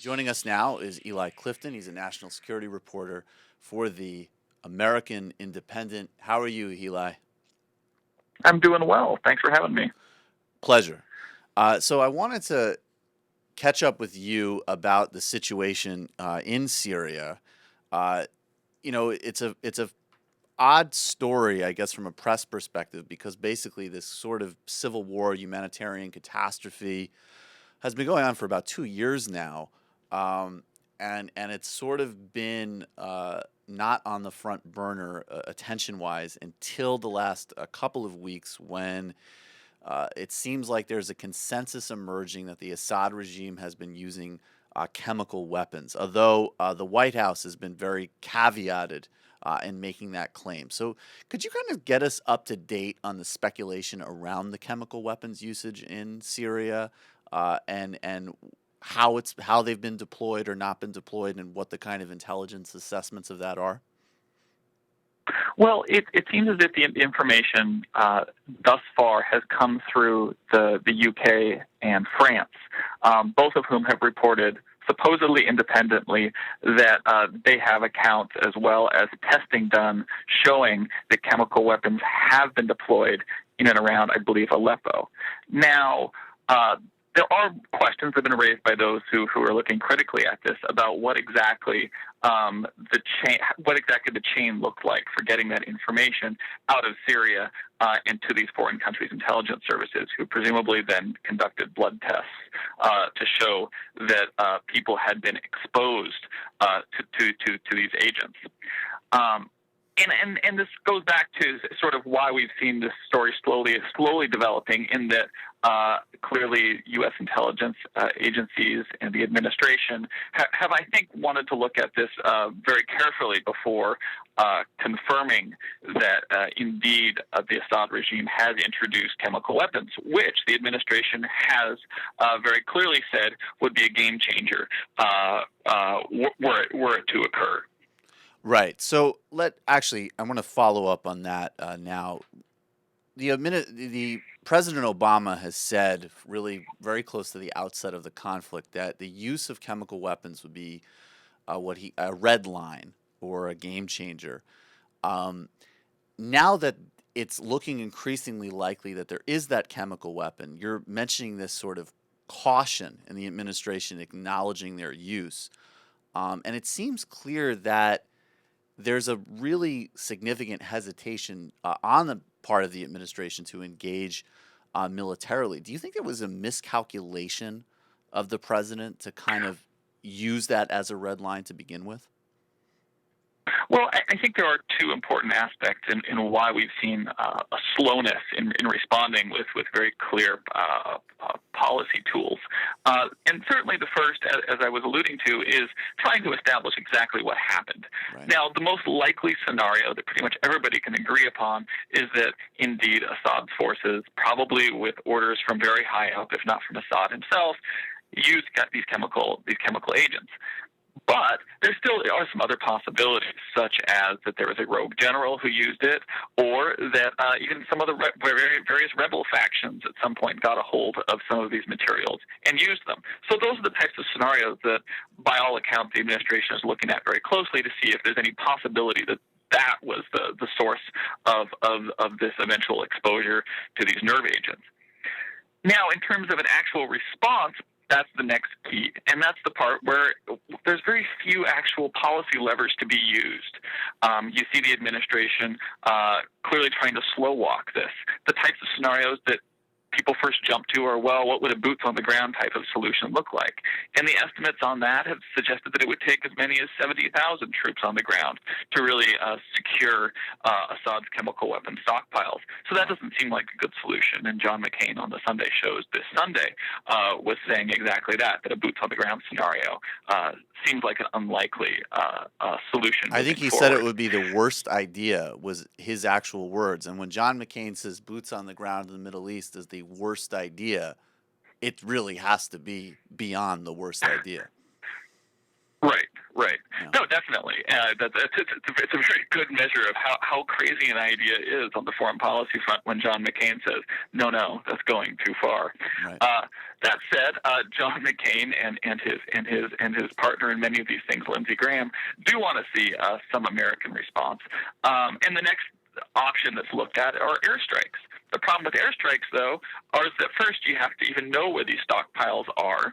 Joining us now is Eli Clifton. He's a national security reporter for the American Independent. How are you, Eli? I'm doing well. Thanks for having me. Pleasure. So I wanted to catch up with you about the situation in Syria. Uh, it's a odd story, I guess, from a press perspective, because basically this sort of civil war, humanitarian catastrophe, has been going on for about 2 years now, um, and it's sort of been not on the front burner attention-wise until the last couple of weeks when it seems like there's a consensus emerging that the Assad regime has been using chemical weapons, although the White House has been very caveated in making that claim. So, could you kind of get us up to date on the speculation around the chemical weapons usage in Syria, and how they've been deployed or not been deployed, and what the kind of intelligence assessments of that are? Well, it seems as if the information thus far has come through the UK and France, both of whom have reported supposedly independently that they have accounts as well as testing done showing that chemical weapons have been deployed in and around, I believe, Aleppo. Now, there are questions that have been raised by those who are looking critically at this about what exactly the chain looked like for getting that information out of Syria into these foreign countries' intelligence services, who presumably then conducted blood tests to show that people had been exposed to these agents. And this goes back to sort of why we've seen this story slowly developing, in that clearly U.S. intelligence agencies and the administration have, I think, wanted to look at this very carefully before confirming that indeed the Assad regime has introduced chemical weapons, which the administration has very clearly said would be a game changer were it to occur. Right. So I want to follow up on that now. The President Obama has said, really very close to the outset of the conflict, that the use of chemical weapons would be a red line or a game changer. Um, Now that it's looking increasingly likely that there is that chemical weapon, you're mentioning this sort of caution in the administration acknowledging their use, and it seems clear that there's a really significant hesitation on the part of the administration to engage militarily. Do you think there was a miscalculation of the president to kind of use that as a red line to begin with? Well, I think there are two important aspects in why we've seen a slowness in responding with very clear policy tools. And certainly the first, as I was alluding to, is trying to establish exactly what happened. Right. Now, the most likely scenario that pretty much everybody can agree upon is that indeed Assad's forces, probably with orders from very high up, if not from Assad himself, used these chemical agents. But there still are some other possibilities, such as that there was a rogue general who used it, or that even some of the various rebel factions at some point got a hold of some of these materials and used them. So those are the types of scenarios that, by all accounts, the administration is looking at very closely to see if there's any possibility that that was the source of this eventual exposure to these nerve agents. Now, in terms of an actual response, that's the next key, and that's the part where there's very few actual policy levers to be used. You see the administration clearly trying to slow walk this. The types of scenarios that people first jump to are, well, what would a boots-on-the-ground type of solution look like? And the estimates on that have suggested that it would take as many as 70,000 troops on the ground to really secure Assad's chemical weapons stockpiles. So that doesn't seem like a good solution. And John McCain on the Sunday shows this Sunday was saying exactly that a boots-on-the-ground scenario seems like an unlikely solution I think moving he said it forward. would be the worst idea, was his actual words. And when John McCain says boots on the ground in the Middle East is the worst idea, it really has to be beyond the worst idea. Right, Right. Yeah. No, definitely. It's a very good measure of how crazy an idea is on the foreign policy front when John McCain says, no, no, that's going too far. Right. That said, John McCain and his partner in many of these things, Lindsey Graham, do want to see some American response. And the next option that's looked at are airstrikes. The problem with airstrikes, though, is that first you have to even know where these stockpiles are,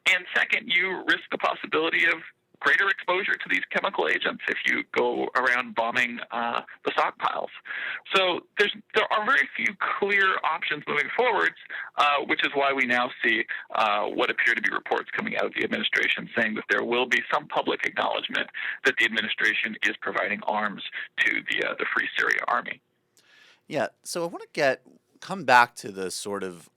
and second, you risk the possibility of greater exposure to these chemical agents if you go around bombing the stockpiles. So there are very few clear options moving forwards, which is why we now see what appear to be reports coming out of the administration saying that there will be some public acknowledgement that the administration is providing arms to the Free Syria Army. Yeah. So I want to come back to the sort of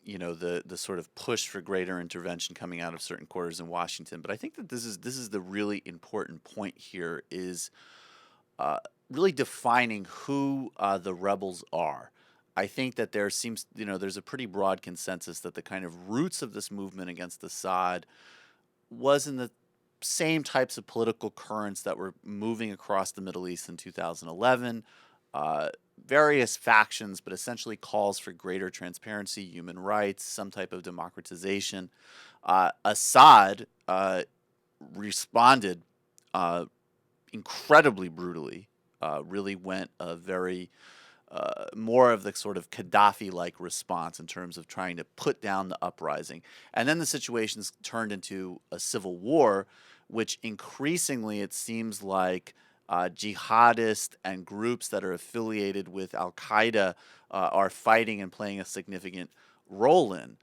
the sort of push for greater intervention coming out of certain quarters in Washington. But I think that this is the really important point here is really defining who the rebels are. I think that there's a pretty broad consensus that the kind of roots of this movement against Assad was in the same types of political currents that were moving across the Middle East in 2011. Various factions, but essentially calls for greater transparency, human rights, some type of democratization. Assad responded incredibly brutally, really went a very more of the sort of Gaddafi-like response in terms of trying to put down the uprising. And then the situation's turned into a civil war, which increasingly it seems like jihadists and groups that are affiliated with Al-Qaeda are fighting and playing a significant role in.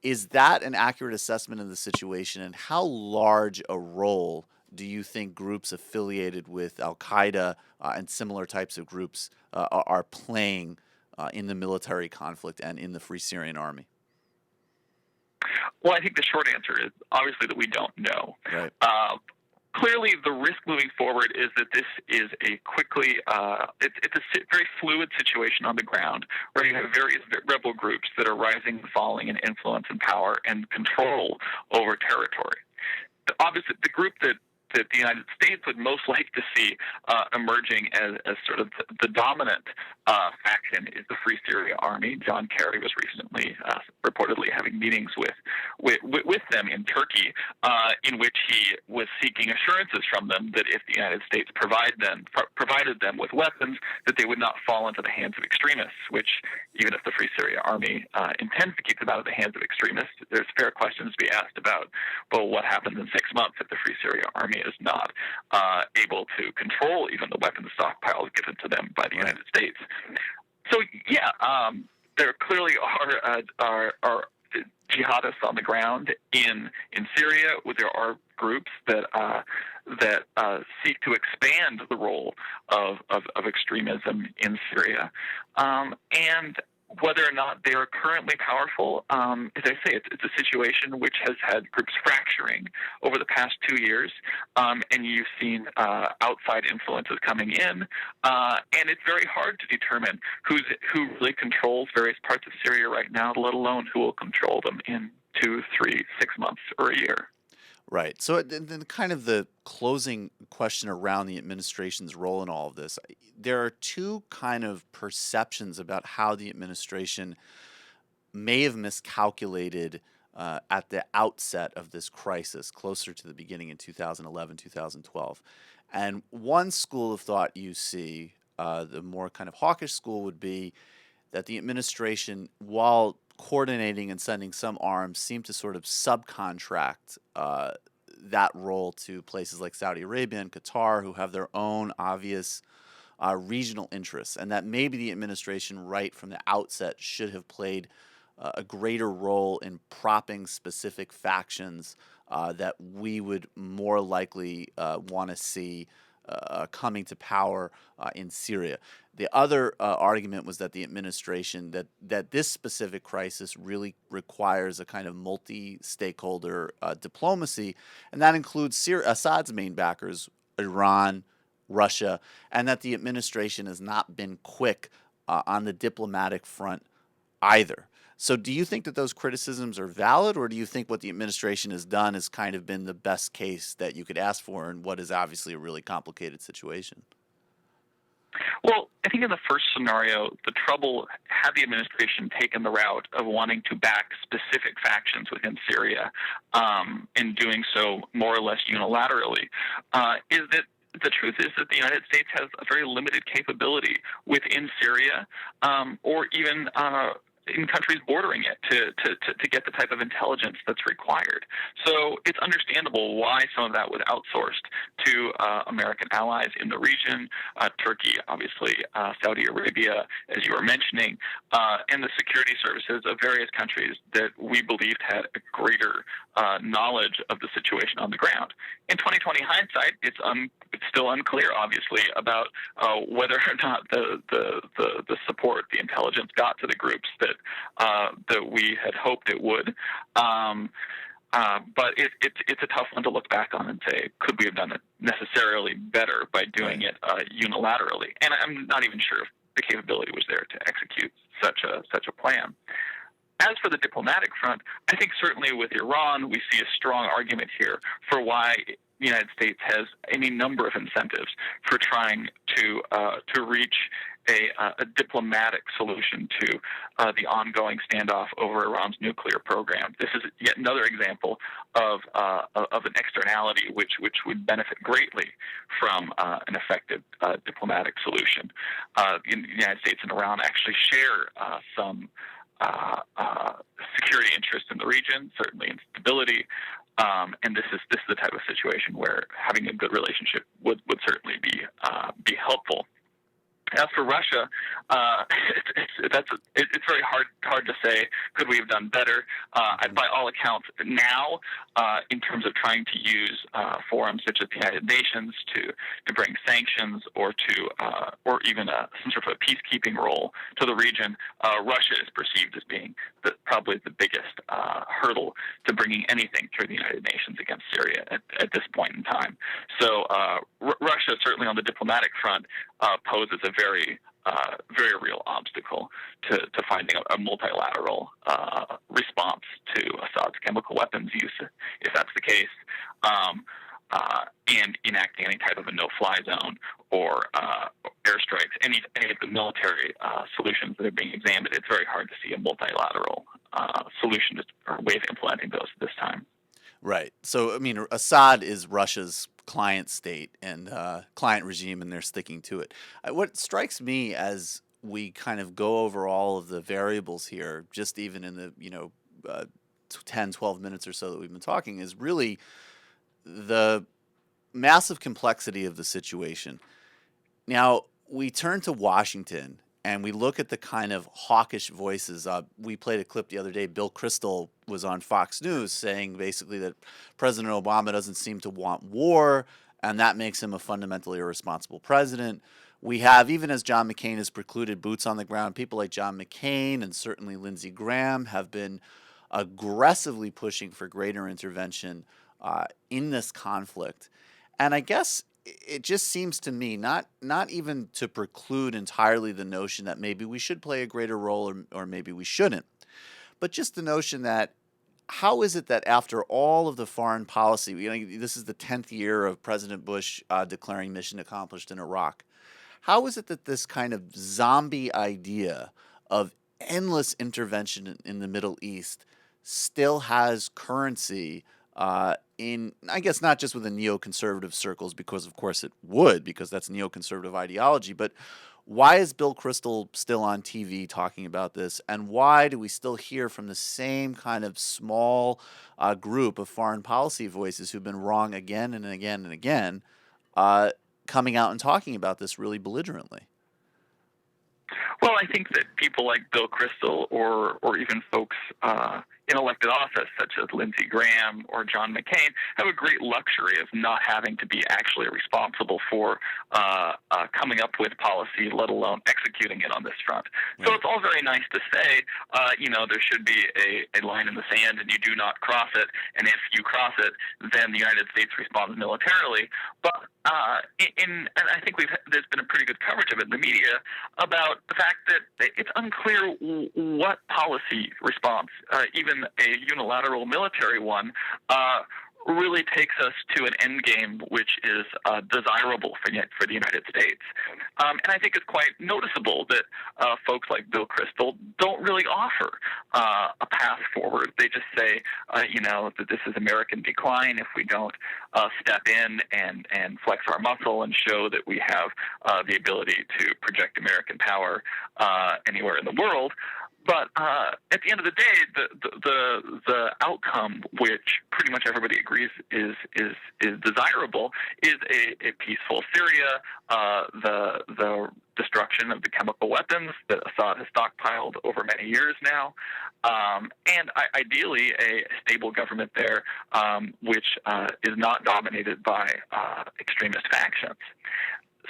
Is that an accurate assessment of the situation, and how large a role do you think groups affiliated with Al-Qaeda and similar types of groups are playing in the military conflict and in the Free Syrian Army? Well, I think the short answer is obviously that we don't know. Right. Clearly, the risk moving forward is that this is a quickly, it's a very fluid situation on the ground where you have various rebel groups that are rising and falling in influence and power and control over territory. Obviously, the group that the United States would most like to see emerging as sort of the dominant faction is the Free Syria Army. John Kerry was recently reportedly having meetings with them in Turkey, in which he was seeking assurances from them that if the United States provided them with weapons, that they would not fall into the hands of extremists. Which, even if the Free Syria Army intends to keep them out of the hands of extremists, there's fair questions to be asked about, well, what happens in 6 months if the Free Syria Army is not able to control even the weapons stockpiles given to them by the United States. So yeah, there clearly are jihadists on the ground in Syria. There are groups that seek to expand the role of extremism in Syria, and whether or not they are currently powerful, as I say, it's a situation which has had groups fracturing over the past 2 years, and you've seen outside influences coming in, and it's very hard to determine who really controls various parts of Syria right now, let alone who will control them in 2, 3, 6 months or a year. Right. So then kind of the closing question around the administration's role in all of this, there are two kind of perceptions about how the administration may have miscalculated at the outset of this crisis, closer to the beginning in 2011, 2012. And one school of thought you see, the more kind of hawkish school, would be that the administration, while coordinating and sending some arms, seem to sort of subcontract that role to places like Saudi Arabia and Qatar, who have their own obvious regional interests, and that maybe the administration right from the outset should have played a greater role in propping specific factions that we would more likely want to see coming to power in Syria. The other argument was that the administration, that this specific crisis really requires a kind of multi-stakeholder diplomacy, and that includes Assad's main backers, Iran, Russia, and that the administration has not been quick on the diplomatic front either. So do you think that those criticisms are valid, or do you think what the administration has done has kind of been the best case that you could ask for in what is obviously a really complicated situation? Well, I think in the first scenario, the trouble, had the administration taken the route of wanting to back specific factions within Syria, and doing so more or less unilaterally, is that the truth is that the United States has a very limited capability within Syria, or even in countries bordering it, to get the type of intelligence that's required. So it's understandable why some of that was outsourced to American allies in the region, Turkey, obviously, Saudi Arabia, as you were mentioning, and the security services of various countries that we believed had a greater knowledge of the situation on the ground. In 2020 hindsight, it's still unclear, obviously, about whether or not the support, the intelligence, got to the groups that we had hoped it would. But it's a tough one to look back on and say, could we have done it necessarily better by doing it unilaterally? And I'm not even sure if the capability was there to execute such a plan. As for the diplomatic front, I think certainly with Iran, we see a strong argument here for why the United States has any number of incentives for trying to reach a diplomatic solution to the ongoing standoff over Iran's nuclear program. This is yet another example of an externality which would benefit greatly from an effective diplomatic solution. The United States and Iran actually share some security interests in the region, certainly in stability, and this is the type of situation where having a good relationship would certainly be helpful. As for Russia, it's very hard to say. Could we have done better? By all accounts, now in terms of trying to use forums such as the United Nations to bring sanctions or even some sort of a peacekeeping role to the region, Russia is perceived as being probably the biggest hurdle to bringing anything through the United Nations against Syria at this point in time. So Russia, certainly on the diplomatic front, poses a very real obstacle to finding a multilateral response to Assad's chemical weapons use, if that's the case, and enacting any type of a no-fly zone or airstrikes, any of the military solutions that are being examined. It's very hard to see a multilateral solution or way of implementing those at this time. Right. So, I mean, Assad is Russia's client state and client regime, and they're sticking to it. What strikes me as we kind of go over all of the variables here, just even in the, 10, 12 minutes or so that we've been talking, is really the massive complexity of the situation. Now, we turn to Washington and we look at the kind of hawkish voices. We played a clip the other day. Bill Kristol was on Fox News saying basically that President Obama doesn't seem to want war, and that makes him a fundamentally irresponsible president. We have, even as John McCain has precluded boots on the ground, people like John McCain and certainly Lindsey Graham have been aggressively pushing for greater intervention in this conflict. And I guess it just seems to me, not even to preclude entirely the notion that maybe we should play a greater role or maybe we shouldn't, but just the notion that how is it that after all of the foreign policy, this is the 10th year of President Bush declaring mission accomplished in Iraq, how is it that this kind of zombie idea of endless intervention in the Middle East still has currency in, I guess, not just within neoconservative circles, because of course it would, because that's neoconservative ideology, but why is Bill Kristol still on TV talking about this, and why do we still hear from the same kind of small group of foreign policy voices who've been wrong again and again and again, coming out and talking about this really belligerently? Well, I think that people like Bill Kristol or even folks in elected office, such as Lindsey Graham or John McCain, have a great luxury of not having to be actually responsible for coming up with policy, let alone executing it on this front. So Right. it's all very nice to say, there should be a line in the sand and you do not cross it. And if you cross it, then the United States responds militarily. But and I think there's been a pretty good coverage of it in the media about the fact that it's unclear what policy response, even a unilateral military one, really takes us to an end game which is desirable for the United States. And I think it's quite noticeable that folks like Bill Kristol don't really offer a path forward. They just say, that this is American decline if we don't step in and flex our muscle and show that we have the ability to project American power anywhere in the world. But at the end of the day, the outcome, which pretty much everybody agrees is desirable, is a peaceful Syria, the destruction of the chemical weapons that Assad has stockpiled over many years now, and ideally a stable government there, which is not dominated by extremist factions.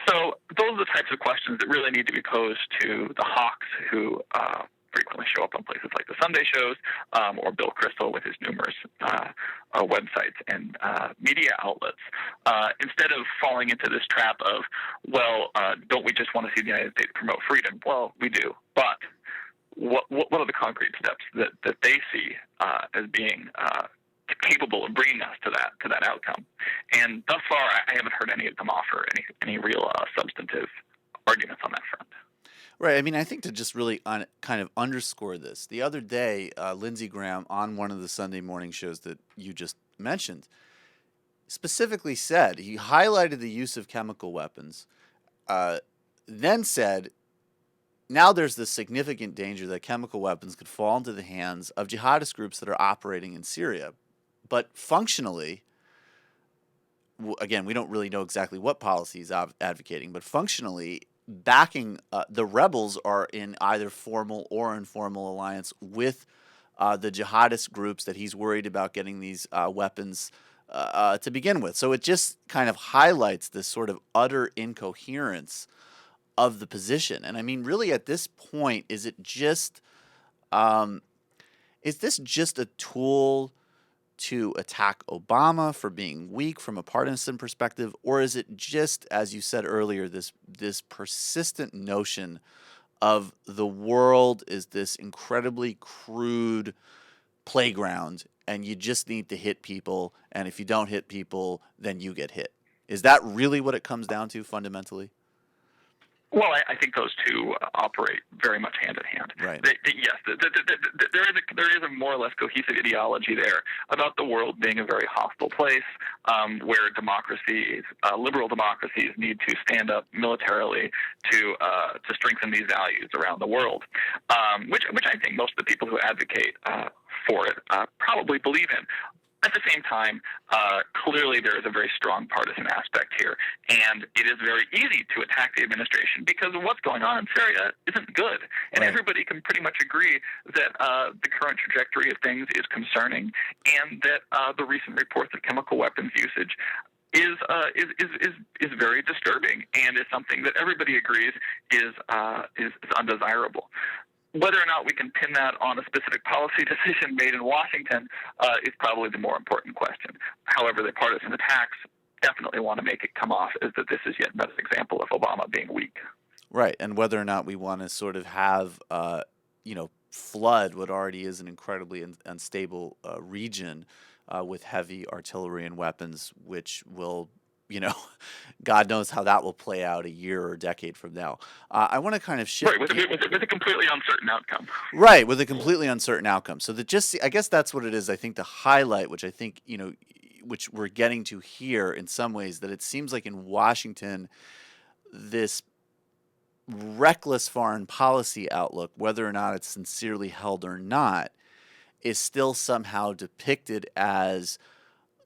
So those are the types of questions that really need to be posed to the hawks who frequently show up on places like the Sunday shows, or Bill Kristol with his numerous websites and media outlets, instead of falling into this trap of, don't we just want to see the United States promote freedom? Well, we do, but what are the concrete steps that they see as being capable of bringing us to that outcome? And thus far, I haven't heard any of them offer any real substantive arguments on that front. Right. I mean, I think to just really kind of underscore this, the other day, Lindsey Graham on one of the Sunday morning shows that you just mentioned specifically said, he highlighted the use of chemical weapons, then said, now there's this significant danger that chemical weapons could fall into the hands of jihadist groups that are operating in Syria. But functionally, again, we don't really know exactly what policy he's advocating, but functionally, backing the rebels are in either formal or informal alliance with the jihadist groups that he's worried about getting these weapons to begin with. So it just kind of highlights this sort of utter incoherence of the position. And I mean, really, at this point, is this just a tool to attack Obama for being weak from a partisan perspective, or is it just, as you said earlier, this persistent notion of the world is this incredibly crude playground and you just need to hit people, and if you don't hit people, then you get hit? Is that really what it comes down to fundamentally? Well, I think those two operate very much hand in hand. Right. Yes, there is a more or less cohesive ideology there about the world being a very hostile place, where democracies, liberal democracies, need to stand up militarily to strengthen these values around the world, which I think most of the people who advocate for it probably believe in. At the same time, clearly there is a very strong partisan aspect here, and it is very easy to attack the administration because what's going on in Syria isn't good, and Right. everybody can pretty much agree that the current trajectory of things is concerning, and that the recent reports of chemical weapons usage is very disturbing, and is something that everybody agrees is undesirable. Whether or not we can pin that on a specific policy decision made in Washington is probably the more important question. However, the partisan attacks definitely want to make it come off as that this is yet another example of Obama being weak. Right. And whether or not we want to sort of have, flood what already is an incredibly unstable region with heavy artillery and weapons, which will, God knows how that will play out a year or a decade from now. I want to kind of shift. Right, with a completely uncertain outcome. Right, with a completely uncertain outcome. So I guess that's what it is. I think the highlight, which I think, which we're getting to here in some ways, that it seems like in Washington, this reckless foreign policy outlook, whether or not it's sincerely held or not, is still somehow depicted as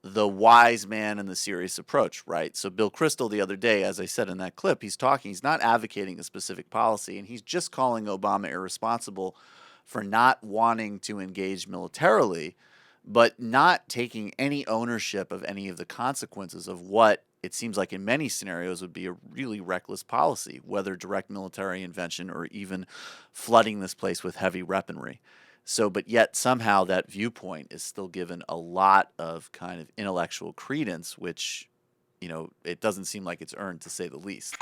the wise man and the serious approach, right? So Bill Kristol the other day, as I said in that clip, he's not advocating a specific policy, and he's just calling Obama irresponsible for not wanting to engage militarily, but not taking any ownership of any of the consequences of what it seems like in many scenarios would be a really reckless policy, whether direct military intervention or even flooding this place with heavy weaponry. So, but yet somehow that viewpoint is still given a lot of kind of intellectual credence, which, it doesn't seem like it's earned, to say the least.